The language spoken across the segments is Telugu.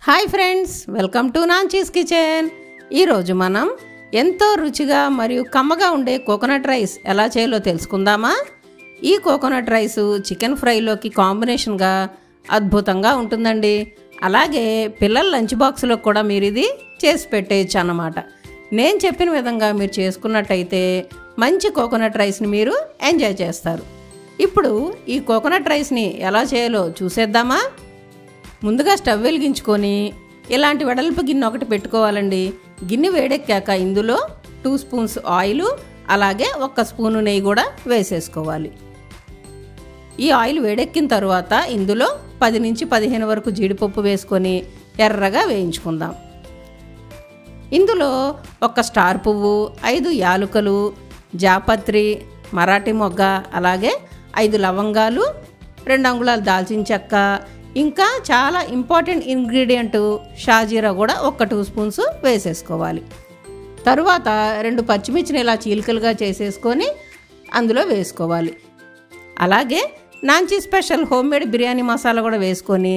Hi friends, welcome to Nanchi's kitchen. ఈరోజు మనం ఎంతో రుచిగా మరియు కమ్మగా ఉండే కోకోనట్ రైస్ ఎలా చేయాలో తెలుసుకుందామా? ఈ కోకోనట్ రైస్ చికెన్ ఫ్రైలోకి కాంబినేషన్గా అద్భుతంగా ఉంటుందండి. అలాగే పిల్లల లంచ్ బాక్స్లో కూడా మీరు ఇది చేసి పెట్టేయచ్చు అన్నమాట. నేను చెప్పిన విధంగా మీరు చేసుకున్నట్టయితే మంచి కోకోనట్ రైస్ని మీరు ఎంజాయ్ చేస్తారు. ఇప్పుడు ఈ కోకోనట్ రైస్ని ఎలా చేయాలో చూసేద్దామా? ముందుగా స్టవ్ వెలిగించుకొని ఇలాంటి వెడల్పు గిన్నె ఒకటి పెట్టుకోవాలండి. గిన్నె వేడెక్కాక ఇందులో 2 స్పూన్స్ ఆయిల్, అలాగే 1 స్పూను నెయ్యి కూడా వేసేసుకోవాలి. ఈ ఆయిల్ వేడెక్కిన తర్వాత ఇందులో 10 నుంచి 15 వరకు జీడిపప్పు వేసుకొని ఎర్రగా వేయించుకుందాం. ఇందులో 1 స్టార్ పువ్వు, 5 యాలుకలు, జాపత్రి, మరాఠీ మొగ్గ, అలాగే 5 లవంగాలు, 2 అంగుళాల దాల్చిన చెక్క, ఇంకా చాలా ఇంపార్టెంట్ ఇంగ్రీడియంట్ షాజీరా కూడా 2 స్పూన్స్ వేసేసుకోవాలి. తరువాత 2 పచ్చిమిర్చిని ఇలా చీలికలుగా చేసేసుకొని అందులో వేసుకోవాలి. అలాగే నాంచీ స్పెషల్ హోమ్మేడ్ బిర్యానీ మసాలా కూడా వేసుకొని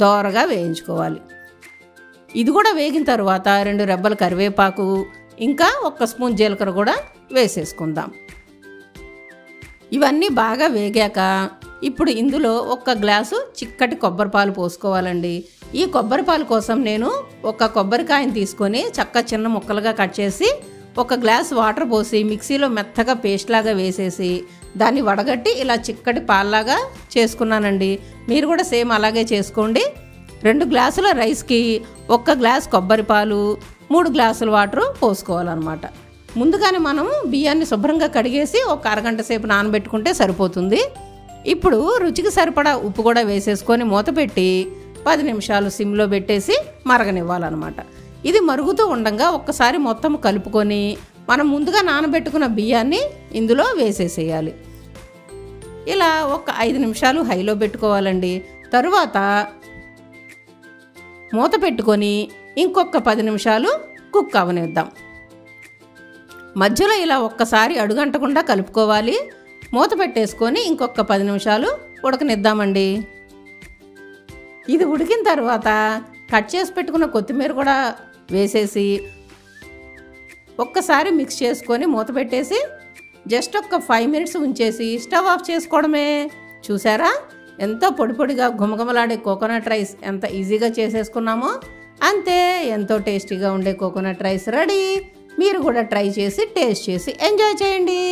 దోరగా వేయించుకోవాలి. ఇది కూడా వేగిన తర్వాత 2 రెబ్బల కరివేపాకు, ఇంకా 1 స్పూన్ జీలకర్ర కూడా వేసేసుకుందాం. ఇవన్నీ బాగా వేగాక ఇప్పుడు ఇందులో 1 గ్లాసు చిక్కటి కొబ్బరి పాలు పోసుకోవాలండి. ఈ కొబ్బరి పాలు కోసం నేను 1 కొబ్బరికాయని తీసుకొని చిన్న ముక్కలుగా కట్ చేసి 1 గ్లాస్ వాటర్ పోసి మిక్సీలో మెత్తగా పేస్ట్ లాగా వేసేసి దాన్ని వడగట్టి ఇలా చిక్కటి పాల్లాగా చేసుకున్నానండి. మీరు కూడా సేమ్ అలాగే చేసుకోండి. 2 గ్లాసుల రైస్కి 1 గ్లాస్ కొబ్బరి పాలు, 3 గ్లాసుల వాటర్ పోసుకోవాలన్నమాట. ముందుగానే మనము బియ్యాన్ని శుభ్రంగా కడిగేసి 1 అరగంట సేపు నానబెట్టుకుంటే సరిపోతుంది. ఇప్పుడు రుచికి సరిపడా ఉప్పు కూడా వేసేసుకొని మూత పెట్టి 10 నిమిషాలు సిమ్లో పెట్టేసి మరగనివ్వాలన్నమాట. ఇది మరుగుతూ ఉండగా ఒక్కసారి మొత్తం కలుపుకొని మనం ముందుగా నానబెట్టుకున్న బియ్యాన్ని ఇందులో వేసేసేయాలి. ఇలా 5 నిమిషాలు హైలో పెట్టుకోవాలండి. తరువాత మూత పెట్టుకొని ఇంకొక 10 నిమిషాలు కుక్ అవనిద్దాం. మధ్యలో ఇలా ఒక్కసారి అడుగంటకుండా కలుపుకోవాలి. మూత పెట్టేసుకొని ఇంకొక 10 నిమిషాలు ఉడకనిద్దామండి. ఇది ఉడికిన తర్వాత కట్ చేసి పెట్టుకున్న కొత్తిమీర కూడా వేసేసి ఒక్కసారి మిక్స్ చేసుకొని మూత పెట్టేసి జస్ట్ 5 మినిట్స్ ఉంచేసి స్టవ్ ఆఫ్ చేసుకోవడమే. చూసారా, ఎంతో పొడి పొడిగా గుమగుమలాడే కోకోనట్ రైస్ ఎంత ఈజీగా చేసేసుకున్నామో. అంతే, ఎంతో టేస్టీగా ఉండే కోకోనట్ రైస్ రెడీ. మీరు కూడా ట్రై చేసి టేస్ట్ చేసి ఎంజాయ్ చేయండి.